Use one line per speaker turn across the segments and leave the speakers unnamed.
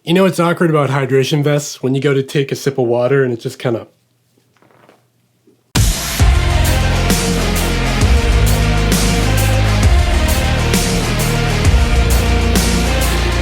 You know what's awkward about hydration vests? When you go to take a sip of water and it just kind of...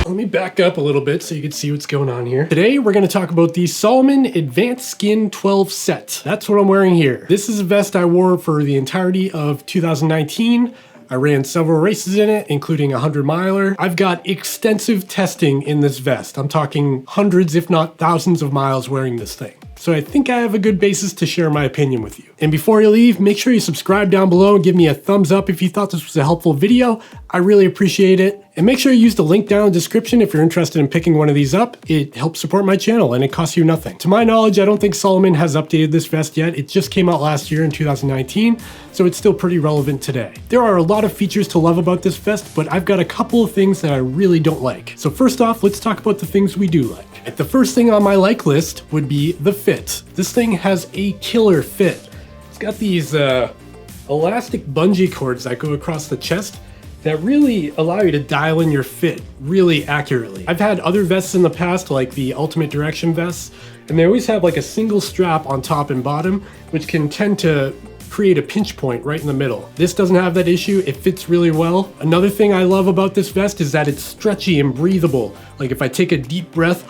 Let me back up a little bit so you can see what's going on here. Today, we're going to talk about the Salomon Adv Skin 12 set. That's what I'm wearing here. This is a vest I wore for the entirety of 2019. I ran several races in it, including a 100-miler. I've got extensive testing in this vest. I'm talking hundreds, if not thousands of miles wearing this thing. So I think I have a good basis to share my opinion with you. And before you leave, make sure you subscribe down below and give me a thumbs up if you thought this was a helpful video. I really appreciate it. And make sure you use the link down in the description if you're interested in picking one of these up. It helps support my channel and it costs you nothing. To my knowledge, I don't think Salomon has updated this vest yet. It just came out last year in 2019, so it's still pretty relevant today. There are a lot of features to love about this vest, but I've got a couple of things that I really don't like. So first off, let's talk about the things we do like. The first thing on my like list would be the fit. This thing has a killer fit. It's got these elastic bungee cords that go across the chest that really allow you to dial in your fit really accurately. I've had other vests in the past, like the Ultimate Direction vests, and they always have like a single strap on top and bottom, which can tend to create a pinch point right in the middle. This doesn't have that issue. It fits really well. Another thing I love about this vest is that it's stretchy and breathable. Like if I take a deep breath,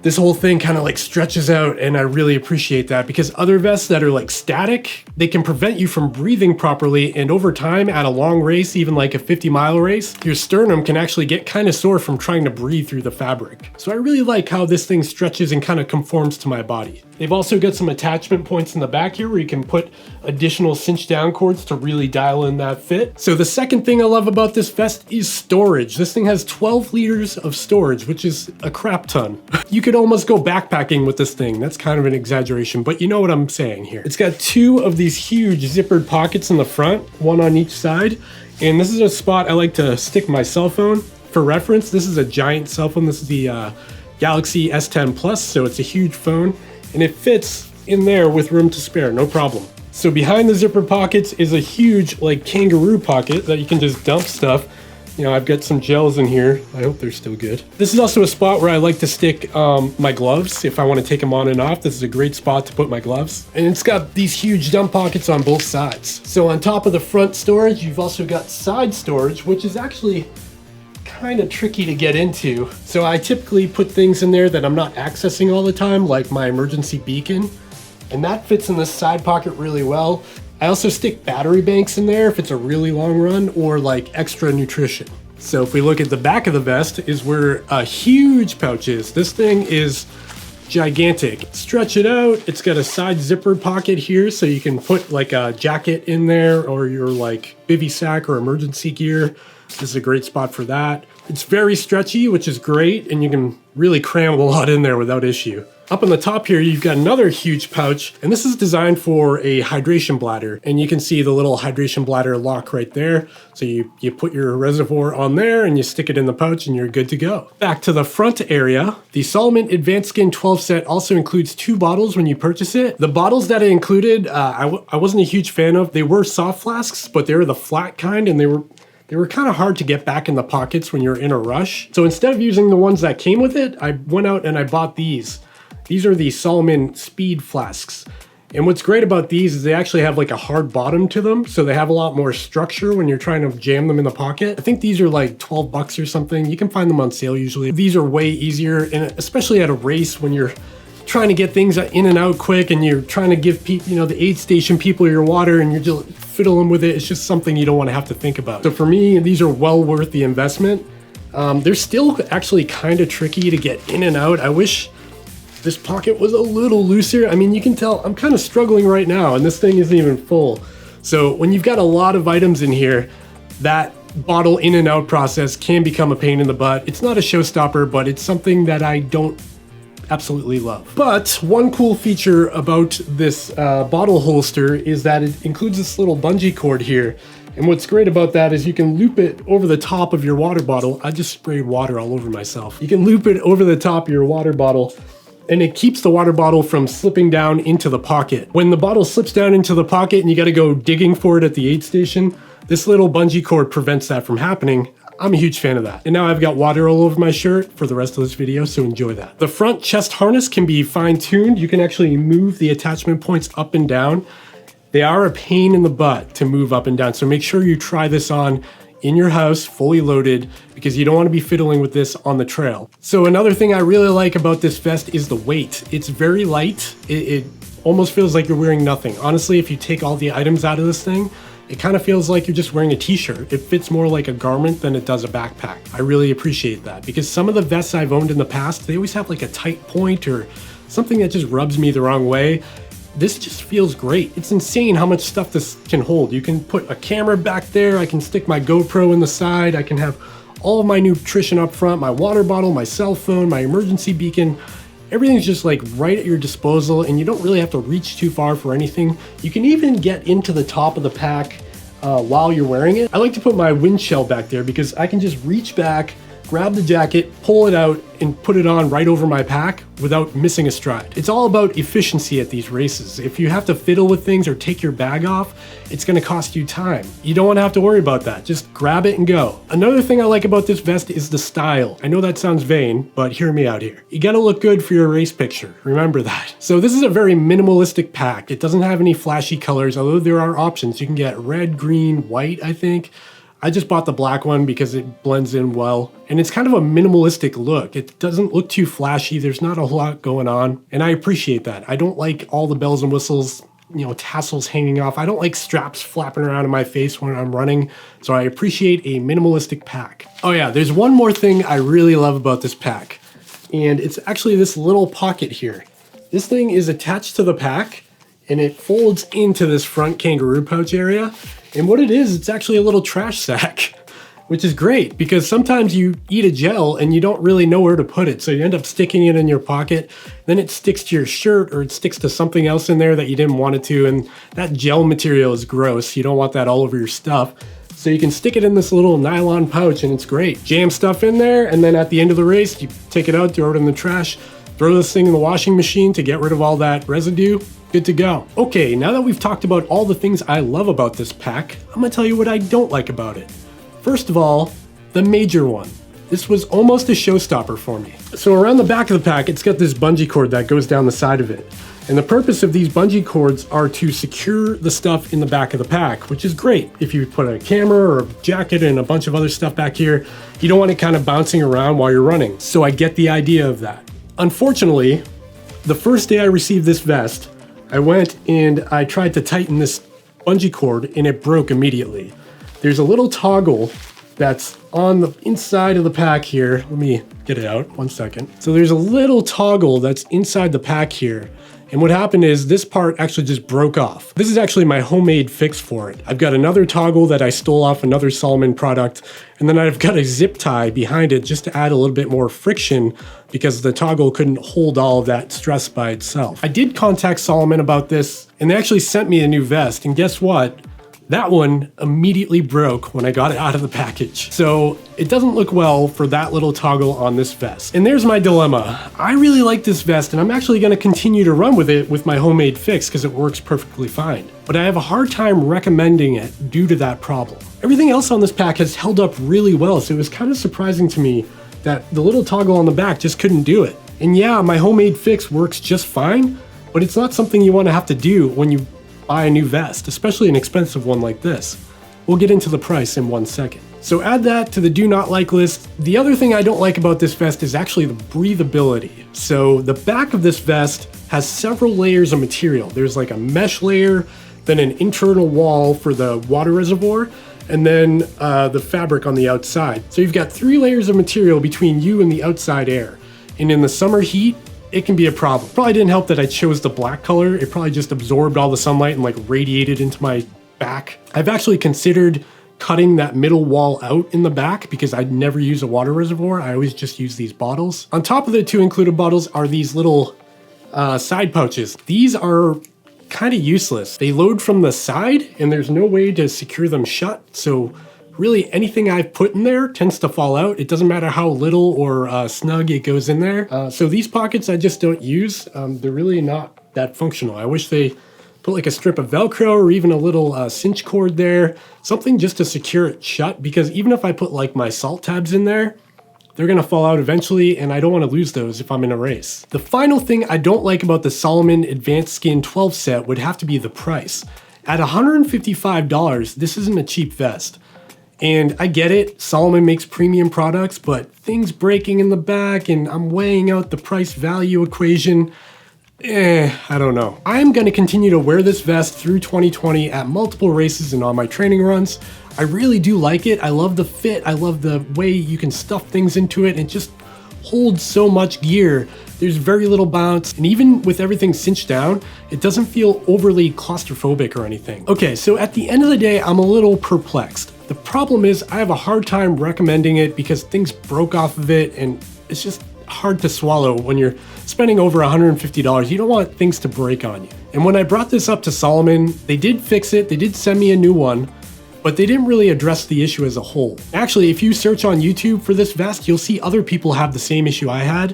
this whole thing kind of like stretches out, and I really appreciate that, because other vests that are like static, they can prevent you from breathing properly, and over time at a long race, even like a 50-mile race, your sternum can actually get kind of sore from trying to breathe through the fabric. So I really like how this thing stretches and kind of conforms to my body. They've also got some attachment points in the back here where you can put additional cinch down cords to really dial in that fit. So the second thing I love about this vest is storage. This thing has 12 liters of storage, which is a crap ton. You could almost go backpacking with this thing. That's kind of an exaggeration, but you know what I'm saying here. It's got two of these huge zippered pockets in the front, one on each side. And this is a spot I like to stick my cell phone. For reference, this is a giant cell phone. This is the Galaxy S10 Plus, so it's a huge phone. And it fits in there with room to spare, no problem. So behind the zipper pockets is a huge like kangaroo pocket that you can just dump stuff. You know, I've got some gels in here. I hope they're still good. This is also a spot where I like to stick my gloves if I want to take them on and off. This is a great spot to put my gloves. And it's got these huge dump pockets on both sides. So on top of the front storage, you've also got side storage, which is actually kind of tricky to get into. So I typically put things in there that I'm not accessing all the time, like my emergency beacon, and that fits in this side pocket really well. I also stick battery banks in there if it's a really long run, or like extra nutrition. So if we look at the back of the vest is where a huge pouch is. This thing is gigantic. Stretch it out. It's got a side zipper pocket here, so you can put like a jacket in there or your like bivy sack or emergency gear. This is a great spot for that. It's very stretchy, which is great, and you can really cram a lot in there without issue. Up on the top here, you've got another huge pouch, and this is designed for a hydration bladder. And you can see the little hydration bladder lock right there. So you put your reservoir on there and you stick it in the pouch and you're good to go. Back to the front area, the Salomon Adv Skin 12 set also includes 2 bottles when you purchase it. The bottles that it included, I wasn't a huge fan of. They were soft flasks, but they were the flat kind, and they were kind of hard to get back in the pockets when you're in a rush. So instead of using the ones that came with it, I went out and I bought these. These are the Salomon Speed Flasks. And what's great about these is they actually have like a hard bottom to them, so they have a lot more structure when you're trying to jam them in the pocket. I think these are like 12 bucks or something. You can find them on sale usually. These are way easier, and especially at a race when you're trying to get things in and out quick and you're trying to give people, you know, the aid station people your water, and you're just fiddling with it. It's just something you don't want to have to think about. So for me, these are well worth the investment. They're still actually kind of tricky to get in and out. I wish this pocket was a little looser. I mean, you can tell I'm kind of struggling right now, and this thing isn't even full. So when you've got a lot of items in here, that bottle in and out process can become a pain in the butt. It's not a showstopper, but it's something that I don't absolutely love. But one cool feature about this bottle holster is that it includes this little bungee cord here. And what's great about that is you can loop it over the top of your water bottle. I just sprayed water all over myself. You can loop it over the top of your water bottle, and it keeps the water bottle from slipping down into the pocket. When the bottle slips down into the pocket and you gotta go digging for it at the aid station, this little bungee cord prevents that from happening. I'm a huge fan of that. And now I've got water all over my shirt for the rest of this video, so enjoy that. The front chest harness can be fine-tuned. You can actually move the attachment points up and down. They are a pain in the butt to move up and down, so make sure you try this on in your house, fully loaded, because you don't want to be fiddling with this on the trail. So another thing I really like about this vest is the weight. It's very light. It almost feels like you're wearing nothing. Honestly, if you take all the items out of this thing, it kind of feels like you're just wearing a t-shirt. It fits more like a garment than it does a backpack. I really appreciate that because some of the vests I've owned in the past, they always have like a tight point or something that just rubs me the wrong way. This just feels great. It's insane how much stuff this can hold. You can put a camera back there. I can stick my GoPro in the side. I can have all of my nutrition up front, my water bottle, my cell phone, my emergency beacon. Everything's just like right at your disposal and you don't really have to reach too far for anything. You can even get into the top of the pack while you're wearing it. I like to put my wind shell back there because I can just reach back, grab the jacket, pull it out, and put it on right over my pack without missing a stride. It's all about efficiency at these races. If you have to fiddle with things or take your bag off, it's gonna cost you time. You don't wanna have to worry about that. Just grab it and go. Another thing I like about this vest is the style. I know that sounds vain, but hear me out here. You gotta look good for your race picture. Remember that. So this is a very minimalistic pack. It doesn't have any flashy colors, although there are options. You can get red, green, white, I think. I just bought the black one because it blends in well. And it's kind of a minimalistic look. It doesn't look too flashy. There's not a whole lot going on. And I appreciate that. I don't like all the bells and whistles, you know, tassels hanging off. I don't like straps flapping around in my face when I'm running. So I appreciate a minimalistic pack. Oh yeah, there's one more thing I really love about this pack. And it's actually this little pocket here. This thing is attached to the pack and it folds into this front kangaroo pouch area. And what it is, it's actually a little trash sack, which is great because sometimes you eat a gel and you don't really know where to put it. So you end up sticking it in your pocket, then it sticks to your shirt or it sticks to something else in there that you didn't want it to. And that gel material is gross. You don't want that all over your stuff. So you can stick it in this little nylon pouch and it's great. Jam stuff in there and then at the end of the race, you take it out, throw it in the trash, throw this thing in the washing machine to get rid of all that residue. Good to go. Okay, now that we've talked about all the things I love about this pack, I'm gonna tell you what I don't like about it. First of all, the major one. This was almost a showstopper for me. So around the back of the pack, it's got this bungee cord that goes down the side of it. And the purpose of these bungee cords are to secure the stuff in the back of the pack, which is great. If you put a camera or a jacket and a bunch of other stuff back here, you don't want it kind of bouncing around while you're running. So I get the idea of that. Unfortunately, the first day I received this vest, I went and I tried to tighten this bungee cord and it broke immediately. There's a little toggle that's on the inside of the pack here. Let me get it out, 1 second. So there's a little toggle that's inside the pack here. And what happened is this part actually just broke off. This is actually my homemade fix for it. I've got another toggle that I stole off another Salomon product, and then I've got a zip tie behind it just to add a little bit more friction because the toggle couldn't hold all of that stress by itself. I did contact Salomon about this, and they actually sent me a new vest, and guess what? That one immediately broke when I got it out of the package. So it doesn't look well for that little toggle on this vest. And there's my dilemma. I really like this vest and I'm actually gonna continue to run with it with my homemade fix because it works perfectly fine. But I have a hard time recommending it due to that problem. Everything else on this pack has held up really well, so it was kind of surprising to me that the little toggle on the back just couldn't do it. And yeah, my homemade fix works just fine, but it's not something you wanna have to do when you buy a new vest, especially an expensive one like this. We'll get into the price in 1 second. So add that to the do not like list. The other thing I don't like about this vest is actually the breathability. So the back of this vest has several layers of material. There's like a mesh layer, then an internal wall for the water reservoir, and then the fabric on the outside. So you've got 3 layers of material between you and the outside air. And in the summer heat, it can be a problem. Probably didn't help that I chose the black color. It probably just absorbed all the sunlight and like radiated into my back. I've actually considered cutting that middle wall out in the back because I'd never use a water reservoir. I always just use these bottles. On top of the 2 included bottles are these little side pouches. These are kind of useless. They load from the side and there's no way to secure them shut. So really anything I've put in there tends to fall out. It doesn't matter how little or snug it goes in there. So these pockets I just don't use. They're really not that functional. I wish they Put like a strip of Velcro or even a little cinch cord there, something just to secure it shut, because even if I put like my salt tabs in there, they're gonna fall out eventually, and I don't wanna lose those if I'm in a race. The final thing I don't like about the Salomon Adv Skin 12 set would have to be the price. At $155, this isn't a cheap vest. And I get it, Salomon makes premium products, but things breaking in the back and I'm weighing out the price value equation, I don't know. I'm gonna continue to wear this vest through 2020 at multiple races and on my training runs. I really do like it. I love the fit. I love the way you can stuff things into it. It just holds so much gear. There's very little bounce. And even with everything cinched down, it doesn't feel overly claustrophobic or anything. Okay, so at the end of the day, I'm a little perplexed. The problem is I have a hard time recommending it because things broke off of it and it's just hard to swallow when you're spending over $150. You don't want things to break on you. And when I brought this up to Salomon, they did fix it. They did send me a new one, but they didn't really address the issue as a whole. Actually, if you search on YouTube for this vest, you'll see other people have the same issue I had,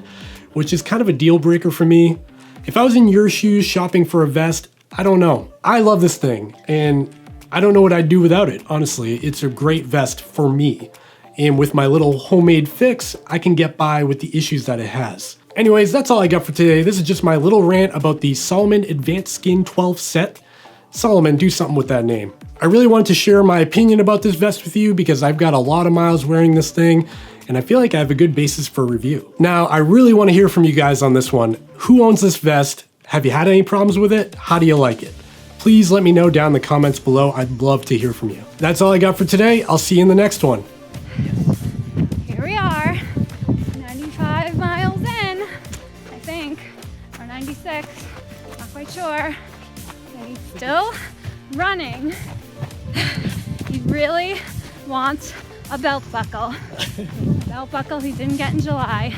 which is kind of a deal breaker for me. If I was in your shoes shopping for a vest, I don't know. I love this thing and I don't know what I'd do without it. Honestly, it's a great vest for me. And with my little homemade fix, I can get by with the issues that it has. Anyways, that's all I got for today. This is just my little rant about the Salomon Adv Skin 12 set. Salomon, do something with that name. I really wanted to share my opinion about this vest with you because I've got a lot of miles wearing this thing and I feel like I have a good basis for review. Now, I really want to hear from you guys on this one. Who owns this vest? Have you had any problems with it? How do you like it? Please let me know down in the comments below. I'd love to hear from you. That's all I got for today. I'll see you in the next one.
Here we are, 95 miles in, I think, or 96, not quite sure. And he's still running. He really wants a belt buckle. A belt buckle he didn't get in July.